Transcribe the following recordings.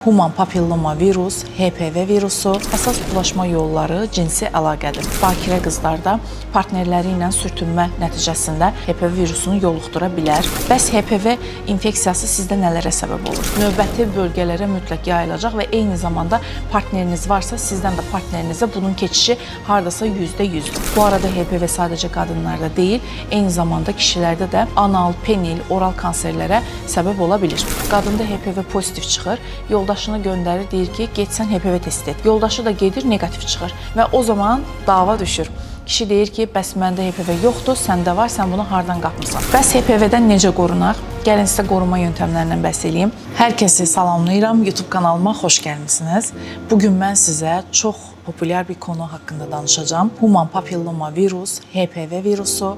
Human papilloma virus, HPV virusu, əsas bulaşma yolları cinsi əlaqədir. Bakirə qızlarda partnerləri ilə sürtünmə nəticəsində HPV virusunu yoluxdura bilər. Bəs HPV infeksiyası sizdə nələrə səbəb olur? Növbəti bölgələrə mütləq yayılacaq və eyni zamanda partneriniz varsa, sizdən də partnerinizə bunun keçişi hardasa %100'dür. Bu arada HPV sadəcə qadınlarda deyil, eyni zamanda kişilərdə də anal, penil, oral kanserlərə səbəb ola bilir. Qadında HPV pozitiv çıxır, yoldaşını göndərir, deyir ki, get sən HPV test et. Yoldaşı da gedir, negativ çıxır və o zaman dava düşür. Kişi deyir ki, bəs məndə HPV yoxdur, səndə var, sən bunu hardan qapmısan? Bəs HPV-dən necə qorunaq? Gəlin sizə qorunma yöntəmlərindən bəhs edeyim. Hər kəsi salamlayıram, YouTube kanalıma xoş gəlmisiniz. Bugün mən sizə çox populyar bir konu haqqında danışacağım. Human papilloma virus, HPV virusu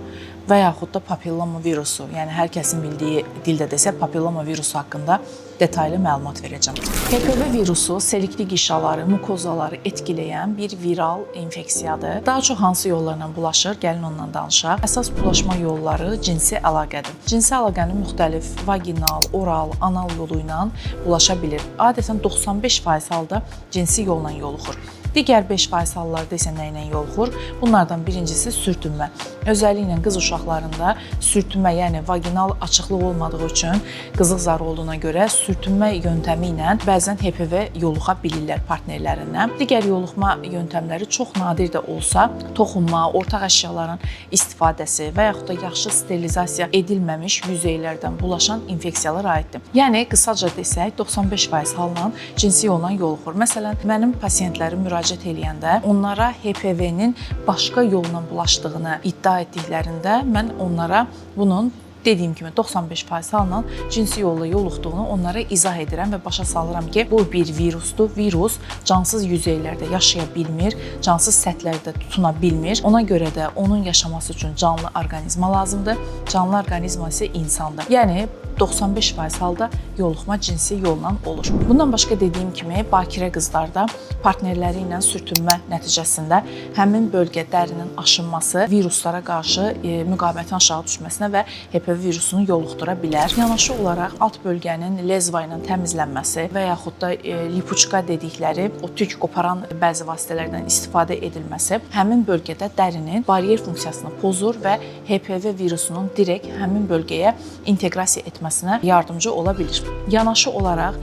və yaxud da papilloma virusu, yəni hər kəsin bildiyi dildə desə papilloma virusu haqqında detaylı məlumat verəcəm. HPV virusu selikli qişaları, mukozaları etkiləyən bir viral infeksiyadır. Daha çox hansı yollarla bulaşır? Gəlin ondan danışaq. Əsas bulaşma yolları cinsi əlaqədir. Cinsi əlaqənin müxtəlif vaginal, oral, anal yolu ilə bulaşa bilir. Adətən 95% halda cinsi yolla yoluxur. Digər 5% hallarda isə nə ilə yoluxur? Bunlardan birincisi sürtünmə. Özəlliklə qız uşaqlarında sürtünmə, yəni vaginal açıqlıq olmadığı üçün qızıq zarı olduğuna görə sürtünmə yöntəmi ilə bəzən HPV yoluxa bilirlər partnerlərindən. Digər yoluxma yöntəmləri çox nadir də olsa, toxunma, ortaq əşyaların istifadəsi və yaxud da yaxşı sterilizasiya edilməmiş yüzeylərdən bulaşan infeksiyalar aiddir. Yəni qısaca desək 95% halla cinsi yolla yoluxur. Məsələn, mənim pasiyentlərim müraciət eləyəndə onlara HPV-nin başqa yolla bulaşdığını iddia etdiklərində mən onlara bunun dediyim kimi 95% halla cinsi yolla yoluxduğunu onlara izah edirəm və başa salıram ki, bu bir virusdur. Virus cansız yüzeylərdə yaşaya bilmir, cansız səthlərdə tutuna bilmir. Ona görə də onun yaşaması üçün canlı orqanizma lazımdır. Canlı orqanizma isə insandır. Yəni 95% halda yoluxma cinsi yolla olur. Bundan başqa dediyim kimi, bakirə qızlarda partnerləri ilə sürtünmə nəticəsində həmin bölgə dərinin aşınması viruslara qarşı müqavimətin aşağı düşməsinə və HPV virusunu yoluxdura bilər. Yanaşı olaraq alt bölgənin lezva ilə təmizlənməsi və yaxud da lipuçka dedikləri o tük qoparan bəzi vasitələrdən istifadə edilməsi həmin bölgədə dərinin baryer funksiyasını pozur və HPV virusunun direkt həmin bölgəyə inteqrasiya etməsinə yardımcı ola bilir. Yanaşı olaraq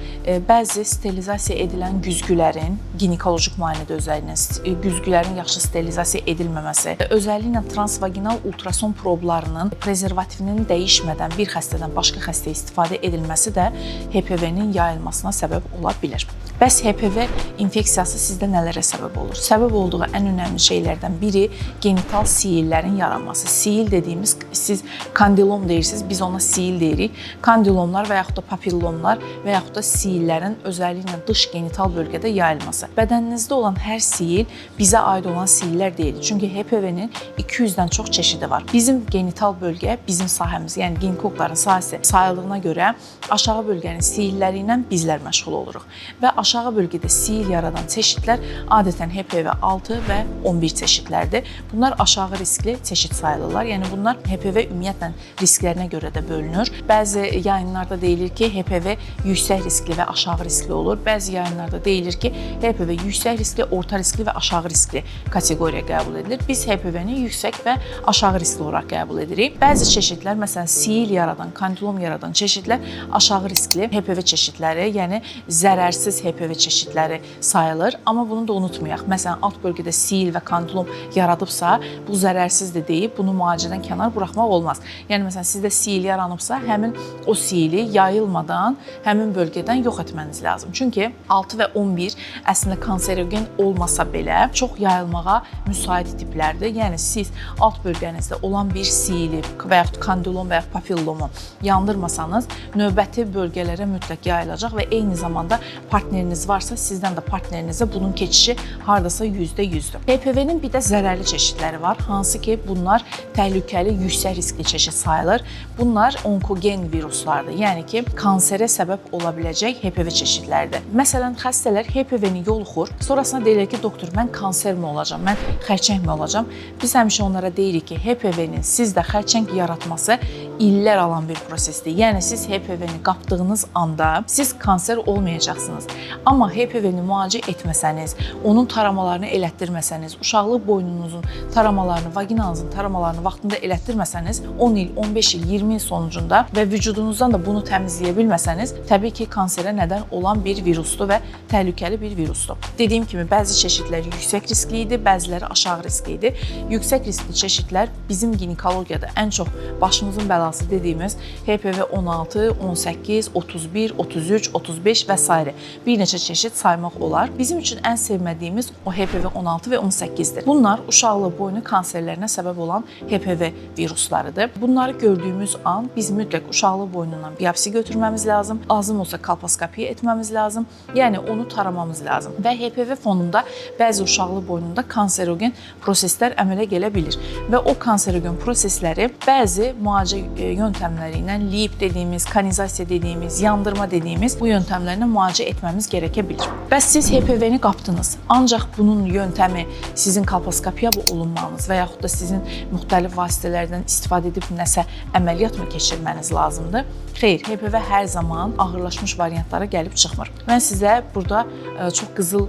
bəzi sterilizasiya edilən güzgülərin ginekoloji müayinədə özəlliklə güzgülərin yaxşı sterilizasiya edilməməsi, özəlliklə transvaginal ultrason problarının prezervativinin dəyişmədən bir xəstədən başqa xəstəyə istifadə edilməsi də HPV-nin yayılmasına səbəb ola bilir. Bəs HPV infeksiyası sizdə nələrə səbəb olur? Səbəb olduğu ən önəmli şeylərdən biri genital siyillərin yaranması. Siyil dediyimiz, siz kandilom deyirsiniz, biz ona siyil deyirik. Kandilomlar və yaxud da papillomlar və yaxud da siyillərin özəlliklə dış genital bölgədə yayılması. Bədəninizdə olan hər siyil bizə aid olan siyillər deyil. Çünki HPV-nin 200-dən çox çeşidi var. Bizim genital bölgə, bizim sahəmiz, yəni ginekologların sahəsi sayıldığına görə aşağı bölgənin siyilləri ilə bizlər məşğul oluruq. Və aşağı bölgədə siyil yaradan çeşidlər adətən HPV 6 və 11 çeşidlərdir. Bunlar aşağı riskli çeşid sayılırlar. Yəni bunlar HPV ümumiyyətlə risklərinə görə də bölünür. Bəzi yayınlarda deyilir ki, HPV yüksək riskli və aşağı riskli olur. Bəzi yayınlarda deyilir ki, HPV yüksək riskli, orta riskli və aşağı riskli kateqoriyaya qəbul edilir. Biz HPV-ni yüksək və aşağı riskli olaraq qəbul edirik. Bəzi çeşidlər, məsələn, siyil yaradan, kandilom yaradan çeşidlər aşağı riskli HPV çeşidləri, yəni zərərsiz HPV çeşidləri sayılır. Amma bunu da unutmayaq. Məsələn, alt bölgədə siyil və kandilom yaradıbsa, bu zərərsizdir deyib, bunu müalicədən kənar buraxmaq olmaz. Yəni, məsələn, sizdə siyil yaranıbsa, həmin o siyili yayılmadan həmin bölgədən yox etməniz lazım. Çünki 6 və 11 əslində kanserogen olmasa belə çox yayılmağa müsait tiplərdir. Yəni, siz alt bölgənizdə olan bir siyili və yaxud kandilom və yaxud papillomu yandırmasanız, növbəti bölgələrə mütləq yayılacaq və eyni zamanda partneriniz varsa, sizdən də partnerinizə bunun keçişi hardasa %100'dür. HPV-nin bir də zərərli çeşidləri var, hansı ki bunlar təhlükəli, yüksək riskli çeşid sayılır. Bunlar onkogen virus viruslardır. Yəni ki, kanserə səbəb ola biləcək HPV çeşidləridir. Məsələn, xəstələr HPV-ni yoluxur, sonrasında deyirlər ki, doktor, mən kansermi olacam, mən xərçəngmi olacam? Biz həmişə onlara deyirik ki, HPV-nin sizdə xərçəng yaratması illər alan bir prosesdir. Yəni siz HPV-ni qapdığınız anda siz kanser olmayacaqsınız. Amma HPV-ni müalicə etməsəniz, onun taramalarını elətdirməsəniz, uşaqlıq boynunuzun taramalarını, vaginanızın taramalarını vaxtında elətdirməsəniz, 10 il, 15 il, 20 il sonucunda və vücudunuzdan da bunu təmizləyə bilməsəniz, təbii ki, kanserə nədən olan bir virusdur və təhlükəli bir virusdur. Dediyim kimi, bəzi çeşidlər yüksək riskli idi, bəziləri aşağı riskli idi. Yüksək riskli çeşidlər bizim ginekologiyada ən çox başımızın bəlası dediyimiz HPV 16, 18, 31, 33, 35 və s. bir neçə çeşid saymaq olar. Bizim üçün ən sevmədiyimiz o HPV 16 və 18-dir. Bunlar uşaqlıq boynu kanserlərinə səbəb olan HPV viruslarıdır. Bunları gördüyümüz an biz mütləq uşaqlıq boynundan biopsi götürməmiz lazım. Lazım olsa kolposkopiya etməmiz lazım. Yəni onu taramamız lazım. Və HPV fonunda bəzi uşaqlıq boynunda kanserogen proseslər əmələ gələ bilir. Və o kanserogen prosesləri bəzi müalicə yöntəmləri ilə lip dediyimiz, kanizasiya dediyimiz, yandırma dediyimiz bu yöntəmlərlə müalicə etməmiz gərəkə bilir. Bəs siz HPV-ni qapdınız. Ancaq bunun yöntəmi sizin kolposkopiya olunmanız və yaxud da sizin müxtəlif vasitələrdən istifadə edib nəsə əməliyyat mı keçirməniz lazımdır? Xeyr, HPV hər zaman ağırlaşmış variantlara gəlib çıxmır. Mən sizə burada çox qızıl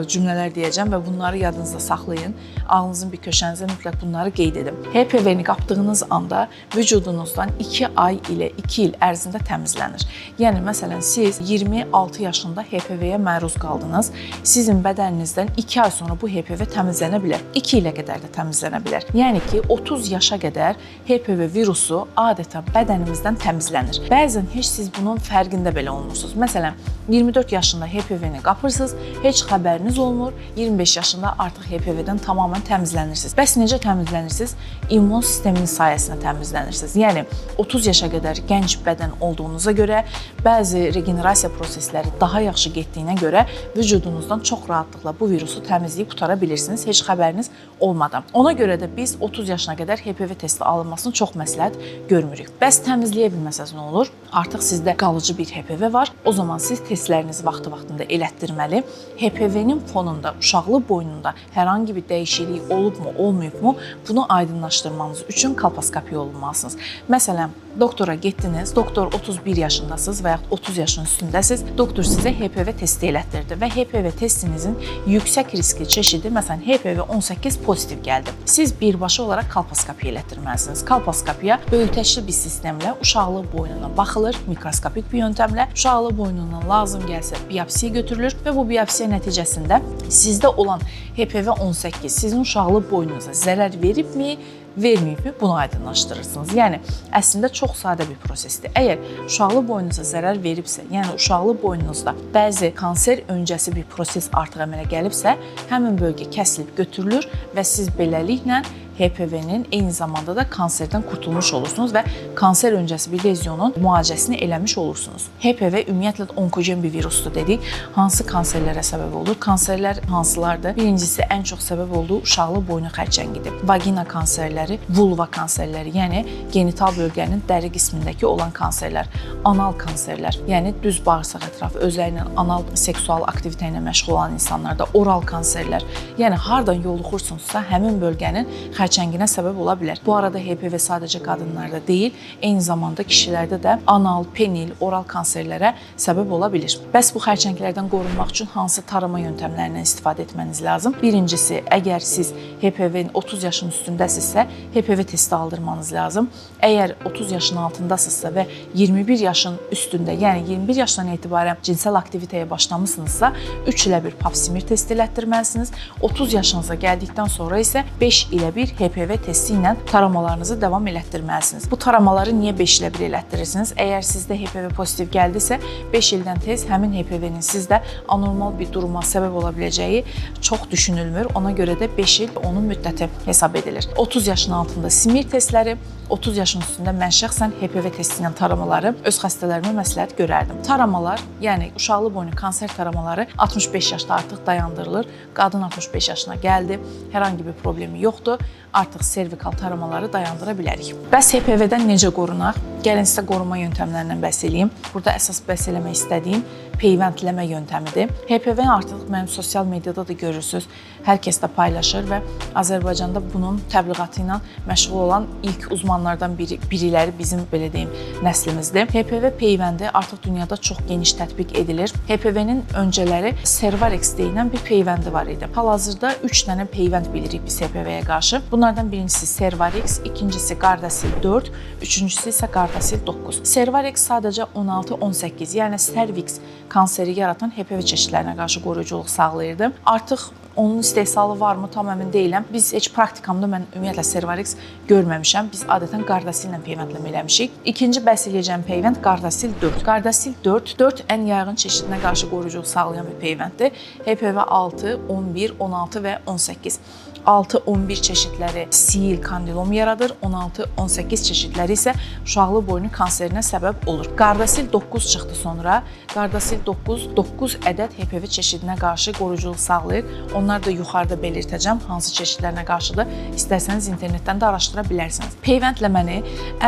cümlələr deyəcəm və bunları yadınızda saxlayın. Ağlınızın bir köşənizə mütləq bunları qeyd edin. HPV-ni qapdığınız anda vücudunuzdan 2 ay ilə 2 il ərzində təmizlənir. Yəni, məsələn, siz 26 yaşında HPV-yə məruz qaldınız. Sizin bədəninizdən 2 ay sonra bu HPV təmizlənə bilər. 2 ilə qədər də təmizlənə bilər. Yəni ki, 30 yaşa qədər HPV virusu adətən bədənimizdən təmizlənir. Bəzən heç siz bunun fərqində belə olmursunuz. Məsələn, 24 yaşında HPV-ni qapırsınız, heç xəbəriniz olmur. 25 yaşında artıq HPV-dən tamamilə təmizlənirsiniz. Bəs necə təmizlənirsiniz? İmmun sisteminin sayəsində təmizlənirsiniz. Yəni, 30 yaşa qədər gənc bədən olduğunuza görə, bəzi regenerasiya prosesləri daha yaxşı getdiyinə görə vücudunuzdan çox rahatlıqla bu virusu təmizləyib qutara bilirsiniz, heç xəbəriniz olmadan. Ona görə də biz 30 yaşına qədər HPV testi alınmasını çox məsləhət görmürük. Bəs təmizləyə bilməsəz nə olur? Artıq sizdə qalıcı bir HPV var. O zaman siz testlərinizi vaxtı-vaxtında elətdirməli. HPV-nin fonunda, uşaqlıq boynunda hər hangi bir dəyişiklik olubmu, olmayıbmı, bunu aydınlaşdırmanız üçün kolposkopiya olunmalısınız. Məsələn, doktora getdiniz, doktor 31 yaşındasınız və ya 30 yaşın üstündəsiniz. Doktor sizə HPV testi elətdirdi və HPV testinizin yüksək riskli çeşidi, məsələn, HPV 18 pozitiv gəldi. Siz birbaşa olaraq kolposkopiya elətdirməlisiniz. Kolposkopiya böyütəçli bir sistemlə uşaqlıq boynuna baxılır, mikroskopik bir yöntəmlə. Uşaqlıq boynundan lazım gəlsə biopsiya götürülür və bu biopsiya nəticəsində sizdə olan HPV 18 sizin uşaqlıq boynunuza zərər veribmi, verməyibmi, bunu aydınlaşdırırsınız. Yəni, əslində çox sadə bir prosesdir. Əgər uşaqlıq boynunuza zərər veribsə, yəni uşaqlıq boynunuzda bəzi kanser öncəsi bir proses artıq əmələ gəlibsə, həmin bölgə kəsilib götürülür və siz beləliklə HPV-nin eyni zamanda da kanserdən qurtulmuş olursunuz və kanser öncəsi bir lezyonun müalicəsini eləmiş olursunuz. HPV ümumiyyətlə onkogen bir virusdur dedik. Hansı kanserlərə səbəb olur? Kanserlər hansılardır? Birincisi, ən çox səbəb olduğu uşaqlıq boynu xərçəngidir. Vagina kanserləri, vulva kanserləri, yəni genital bölgənin dəri qismindəki olan kanserlər. Anal kanserlər, yəni düz bağırsaq ətrafı, özlərinin anal seksual aktivitə ilə məşğul olan insanlarda oral kanserlər, yəni hardan yoluxursunuzsa həmin bölgənin xərçənginə səbəb ola bilər. Bu arada HPV sadəcə qadınlarda deyil, eyni zamanda kişilərdə də anal, penil, oral kanserlərə səbəb ola bilir. Bəs bu xərçənglərdən qorunmaq üçün hansı tarama yöntəmlərindən istifadə etməniz lazım? Birincisi, əgər siz HPV-nin 30 yaşın üstündəsinizsə, HPV testi aldırmanız lazım. Əgər 30 yaşın altındasınızsa və 21 yaşın üstündə, yəni 21 yaşdan etibarən cinsel aktivitəyə başlamısınızsa, 3 ilə bir pap smear testi elətdirməlisiniz. 30 yaşınıza gəldikdən sonra isə 5 ilə bir HPV testi ilə taramalarınızı davam elətdirməlisiniz. Bu taramaları niyə 5 ilə bir elətdirirsiniz? Əgər sizdə HPV pozitiv gəldisə, 5 ildən tez həmin HPV-nin sizdə anormal bir duruma səbəb ola biləcəyi çox düşünülmür. Ona görə də 5 il onun müddəti hesab edilir. 30 yaşın altında smear testləri, 30 yaşın üstündə mən şəxsən HPV testi ilə taramaları öz xəstələrimə məsləhət görərdim. Taramalar, yəni uşaqlıq boynu kanser taramaları 65 yaşda artıq dayandırılır. Qadın 65 yaşına gəldi, hər hangi bir problemi yoxdur. artıq servikal taramaları dayandıra bilərik. Bəs HPV-dən necə qorunaq? Gəlin sizə qorunma yöntəmlərindən bəhs edeyim. Burada əsas bəhs eləmək istədiyim peyvəndləmə yöntəmidir. HPV-ni artıq mənim sosial mediada da görürsünüz. Hər kəs də paylaşır və Azərbaycanda bunun təbliğatı ilə məşğul olan ilk uzmanlardan biriləri bizim belə deyim nəslimizdir. HPV peyvəndi artıq dünyada çox geniş tətbiq edilir. HPV-nin öncələri Cervarix deyilən bir peyvəndi var idi. Hal-hazırda 3 dənə peyvənd bilirik biz HPV-yə qarşı. Bunlardan birincisi Cervarix, ikincisi Gardasil 4, üçüncüsü isə Gardasil 9. Cervarix sadəcə 16-18, yəni serviks kanseri yaratan HPV çeşidlərinə qarşı qoruyuculuq sağlayırdı. Artıq onun istehsalı varmı, tam əmin deyiləm. Biz heç praktikamda mən ümumiyyətlə Cervarix görməmişəm. Biz adətən Gardasil ilə peyvəndləmə eləmişik. İkinci bəhs edəcəyim peyvənd Gardasil 4. Gardasil 4 ən yayğın çeşidinə qarşı qoruyuculuq sağlayan bir peyvənddir. HPV 6, 11, 16 və 18. 6-11 çeşidləri sil, kandilom yaradır, 16-18 çeşidləri isə uşaqlıq boynu kanserinə səbəb olur. Gardasil 9 çıxdı sonra. Gardasil 9 ədəd HPV çeşidinə qarşı qoruyuculuq sağlayır. Onlar da yuxarıda belirtəcəm hansı çeşidlərinə qarşıdır. İstərsəniz internetdən də araşdıra bilərsiniz. Peyvəndləməni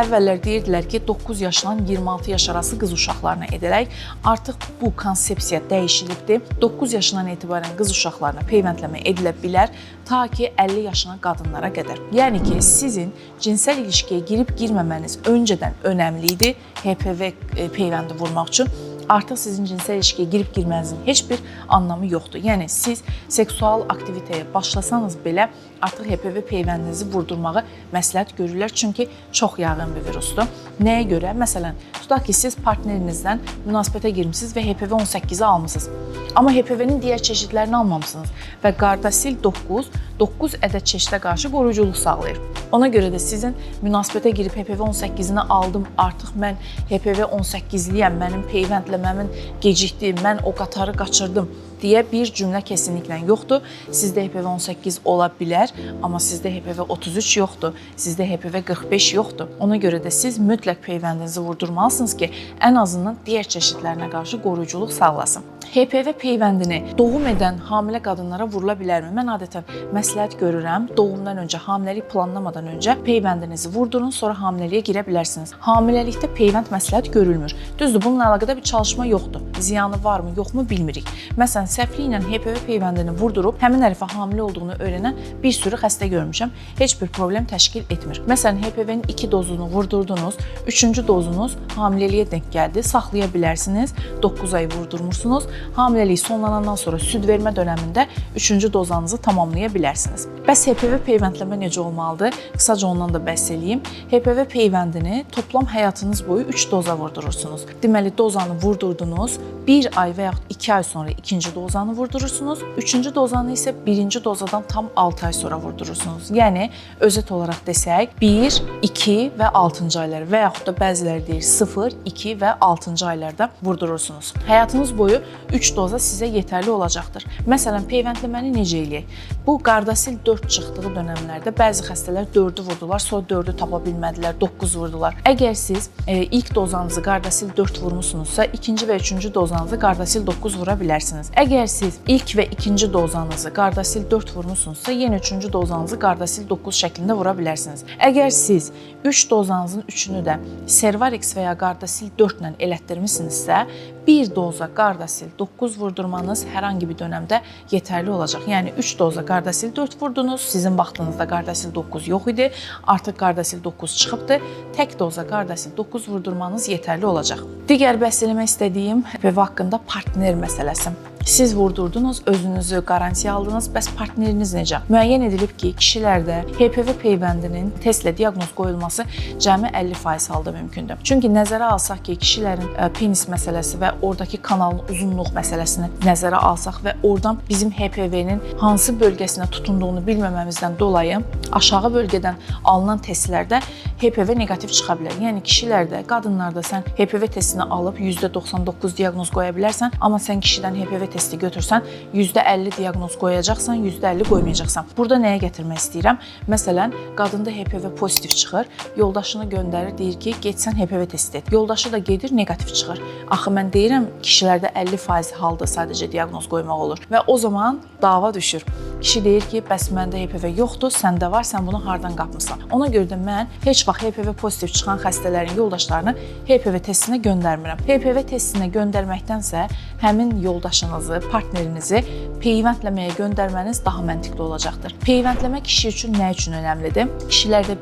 əvvəllər deyirdilər ki, 9 yaşdan 26 yaş arası qız uşaqlarına edərək. Artıq bu konsepsiya dəyişilibdir. 9 yaşından etibarən qız uşaqlarına peyvəndləmə edilə bilər, ta ki 50 yaşına qadınlara qədər. Yəni ki, sizin cinsel ilişkiyə girib-girməməniz öncədən önəmli idi HPV peyvəndi vurmaq üçün. Artıq sizin cinsel ilişkiyə girib-girmənizin heç bir anlamı yoxdur. Yəni siz seksual aktivitəyə başlasanız belə artıq HPV peyvəndinizi vurdurmağı məsləhət görürlər, çünki çox yayğın bir virusdur. Nəyə görə? Məsələn, tutaq ki, siz partnerinizdən münasibətə girmisiniz və HPV 18-i almısınız. Amma HPV-nin digər çeşidlərini almamısınız və Gardasil 9 ədəd çeşidə qarşı qoruyuculuq sağlayır. Ona görə də sizin münasibətə girib HPV 18-ini aldım, artıq mən HPV 18-liyəm, mənim peyvəndləməmin gecikdi, mən o qatarı qaçırdım deyə bir cümlə kesinliklə yoxdur. Sizdə HPV 18 ola bilər, amma sizdə HPV 33 yoxdur, sizdə HPV 45 yoxdur. Ona görə də siz mütləq peyvəndinizi vurdurmalısınız ki, ən azından digər çeşidlərinə qarşı qoruyuculuq sağlasın. HPV peyvəndini doğum edən hamilə qadınlara vurula bilərmi? Mən adətən məsləhət görürəm, doğumdan öncə, hamiləlik planlamadan öncə peyvəndinizi vurdurun, sonra hamiləliyə girə bilərsiniz. Hamiləlikdə peyvənd məsləhət görülmür. Düzdür, bununla əlaqədar bir çalışma yoxdur. Ziyanı varmı, yoxmu bilmirik. Məsələn, səhvliklə HPV peyvəndini vurdurub həmin ərəfə hamilə olduğunu öyrənən bir sürü xəstə görmüşəm. Heç bir problem təşkil etmir. Məsələn, HPV-nin 2 dozunu vurdurdunuz, 3-cü dozunuz hamiləliyə denk gəldi, saxlaya bilərsiniz, 9 ay vurdurmursunuz. Hamiləlik sonlanandan sonra süd vermə dönəmində 3-cü dozanızı tamamlaya bilərsiniz. Bəs HPV peyvəndləmə necə olmalıdır? Qısaca ondan da bəhs edeyim. HPV peyvəndini toplam həyatınız boyu 3 doza vurdurursunuz. Deməli, dozanı vurdurdunuz, 1 ay və yaxud 2 ay sonra ikinci dozanı vurdurursunuz, 3-cü dozanı isə 1-ci dozadan tam 6 ay sonra vurdurursunuz. Yəni, özət olaraq desək, 1, 2 və 6-cı aylar və yaxud da bəziləri deyir 0, 2 və 6-cı aylarda vurdurursunuz. Həyatınız boyu 3 doza sizə yetərli olacaqdır. Məsələn, peyvəndləməni necə eləyək? Bu Gardasil 4 çıxdığı dönəmlərdə bəzi xəstələr 4-ü vurdular, sonra 4-ü tapa bilmədilər, 9 vurdular. Əgər siz ilk dozanızı Gardasil 4 vurmusunuzsa, ikinci və üçüncü dozanızı Gardasil 9 vura bilərsiniz. Əgər siz ilk və ikinci dozanızı Gardasil 4 vurmusunuzsa, yenə üçüncü dozanızı Gardasil 9 şəklində vura bilərsiniz. Əgər siz 3 dozanızın 3-ünü də Cervarix və ya Gardasil 4 ilə elətdirmisinizsə, bir doza Gardasil 9 vurdurmanız hər hangi bir dönəmdə yetərli olacaq. Yəni 3 doza Gardasil 4 vurdunuz, sizin vaxtınızda Gardasil 9 yox idi, artıq Gardasil 9 çıxıbdı. Tək doza Gardasil 9 vurdurmanız yetərli olacaq. Digər bəhs eləmək istədiyim HPV haqqında partner məsələsi. Siz vurdurdunuz, özünüzü qarantiya aldınız, bəs partneriniz necə? Müəyyən edilib ki, kişilərdə HPV peyvəndinin testlə diaqnoz qoyulması cəmi 50% halda mümkündür. Çünki nəzərə alsaq ki, kişilərin penis məsələsi və oradakı kanalın uzunluq məsələsini nəzərə alsaq və oradan bizim HPV-nin hansı bölgəsinə tutunduğunu bilməməmizdən dolayı aşağı bölgədən alınan testlərdə HPV negativ çıxa bilər. Yəni kişilərdə, qadınlarda sən HPV testini alıb %99 diaqnoz qoya bilərsən, amma sən kişidən HPV testi götürsən, %50 diaqnoz qoyacaqsan, %50 qoymayacaqsan. Burada nəyə gətirmək istəyirəm? Məsələn, qadında HPV pozitiv çıxır, yoldaşını göndərir, deyir ki, getsən HPV testi et. Yoldaşı da gedir, negativ çıxır. Axı mən deyirəm, kişilərdə 50% halda sadəcə diaqnoz qoymaq olur və o zaman dava düşür. Kişi deyir ki, bəs məndə HPV yoxdur, səndə var, sən bunu hardan qapmısan? Ona görə də mən heç vaxt HPV pozitiv çıxan xəstələrin yoldaşlarını HPV testinə göndərmirəm. HPV testinə göndərməkdənsə həmin yoldaşınızı, partnerinizi peyvəndləməyə göndərməniz daha məntiqli olacaqdır. Peyvəndləmə kişi üçün nə üçün önəmlidir? Kişilərdə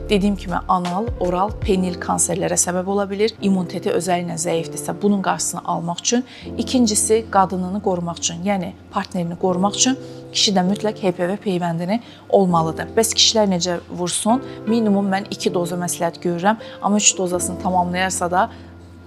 dediyim kimi anal, oral, penil kanserlərə səbəb ola bilir. İmmuniteti özəllə zəifdirsə bunun qarşısını almaq üçün. İkincisi qadınını qorumaq üçün, yəni partnerini qorumaq üçün kişidə mütləq HPV peyvəndini olmalıdır. Bəs kişilər necə vursun? Minimum mən 2 doza məsləhət görürəm, amma 3 dozasını tamamlayarsa da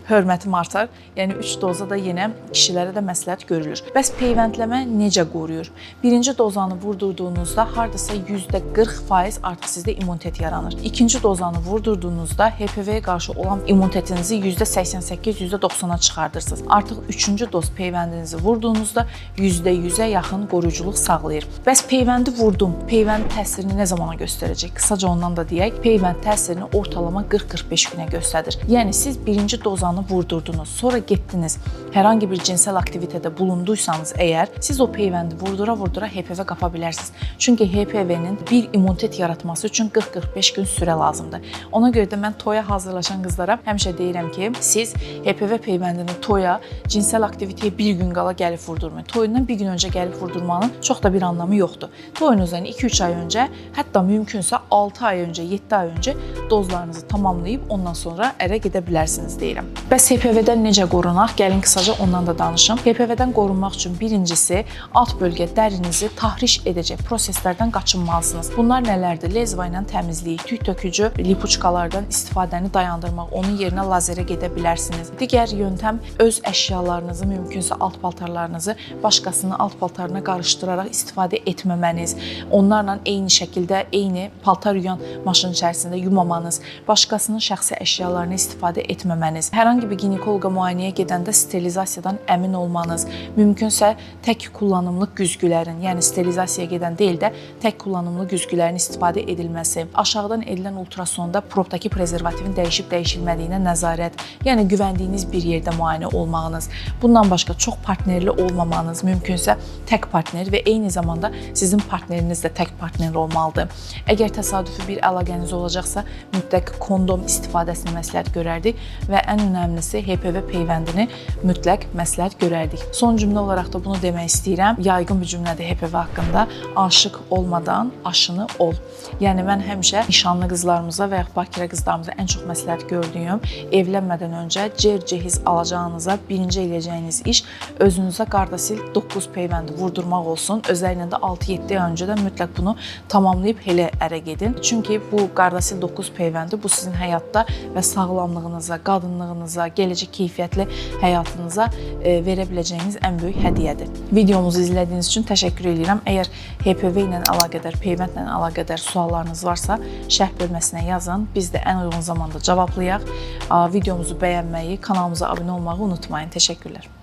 hörmətim artar. Yəni 3 doza da yenə kişilərə də məsləhət görülür. Bəs peyvəndləmə necə qoruyur? Birinci dozanı vurdurduğunuzda hardasa %40% artıq sizdə immunitet yaranır. İkinci dozanı vurdurduğunuzda HPV-yə qarşı olan immunitetinizi %88-%90-a çıxardırsınız. Artıq üçüncü doz peyvəndinizi vurduğunuzda %100-ə yaxın qoruyuculuq sağlayır. Bəs peyvəndi vurdum. Peyvənd təsirini nə zamana göstərəcək? Qısaca ondan da deyək, peyvənd təsirini ortalama 40-45 günə göstərir. Yəni siz birinci dozanı vurdurdunuz, sonra getdiniz, hər hangi bir cinsel aktivitədə bulunduysanız əgər, siz o peyvəndi vurdura-vurdura HPV qapa bilərsiniz. Çünki HPV-nin bir immunitet yaratması üçün 40-45 gün sürə lazımdır. Ona görə də mən toya hazırlaşan qızlara həmişə deyirəm ki, siz HPV peyvəndini toya, cinsel aktivitəyə bir gün qala gəlib vurdurmayın. Toyundan bir gün öncə gəlib vurdurmanın çox da bir anlamı yoxdur. Toyunuzdan 2-3 ay öncə, hətta mümkünsə 6 ay öncə, 7 ay öncə dozlarınızı tamamlayıb ondan sonra ərə gedə bilərsiniz deyirəm. Bəs HPV-dən necə qorunaq? Gəlin qısaca ondan da danışım. HPV-dən qorunmaq üçün birincisi alt bölgə dərinizi tahriş edəcək proseslərdən qaçınmalısınız. Bunlar nələrdir? Lezva ilə təmizlik, tüy tökücü lipuçkalardan istifadəni dayandırmaq, onun yerinə lazerə gedə bilərsiniz. Digər yöntəm öz əşyalarınızı, mümkünsə alt paltarlarınızı başqasının alt paltarına qarışdıraraq istifadə etməməniz, onlarla eyni şəkildə, eyni paltar yuyan maşın içərisində yumamanız, başqasının şəxsi əşyalarını istifadə etməməniz, hər hangi bir ginekoloqa müayinəyə gedəndə sterilizasiyadan əmin olmanız, mümkünsə tək kullanımlıq güzgülərin, yəni sterilizasiyaya gedən deyil də tək kullanımlı güzgülərin istifadə edilməsi, aşağıdan edilən ultrasonda probdakı prezervativin dəyişib-dəyişilmədiyinə nəzarət, yəni güvəndiyiniz bir yerdə müayinə olmağınız, bundan başqa çox partnerli olmamanız, mümkünsə tək partner və eyni zamanda sizin partneriniz də tək partner olmalıdır. Əgər təsadüfi bir əlaqəniz olacaqsa, mütləq kondom istifadəsini məsləhət görərdik və ən önəmlisi HPV peyvəndini mütləq məsləhət görərdik. Son cümlə olaraq da bunu demək istəyirəm. Yayğın bir cümlədir HPV haqqında. Aşıq olmadan aşını ol. Yəni mən həmişə nişanlı qızlarımıza və ya bakirə qızlarımıza ən çox məsləhət gördüyüm, evlənmədən öncə cehiz alacağınıza birinci eləyəcəyiniz iş özünüzə Gardasil 9 peyvəndi vurdurmaq olsun. Özəllə də 6-7 ay öncədən mütləq bunu tamamlayıb elə ərə gedin. Çünki bu Gardasil 9 peyvəndi bu sizin həyatda və sağlamlığınıza, qadınlığınıza, gələcək keyfiyyətli həyatınıza verə biləcəyiniz ən böyük hədiyyədir. Videomuzu izlədiyiniz üçün təşəkkür edirəm. Əgər HPV ilə əlaqədar, peyvəndlə əlaqədar suallarınız varsa, şərh bölməsinə yazın. Biz də ən uyğun zamanda cavablayaq. Videomuzu bəyənməyi, kanalımıza abunə olmağı unutmayın. Təşəkkürlər.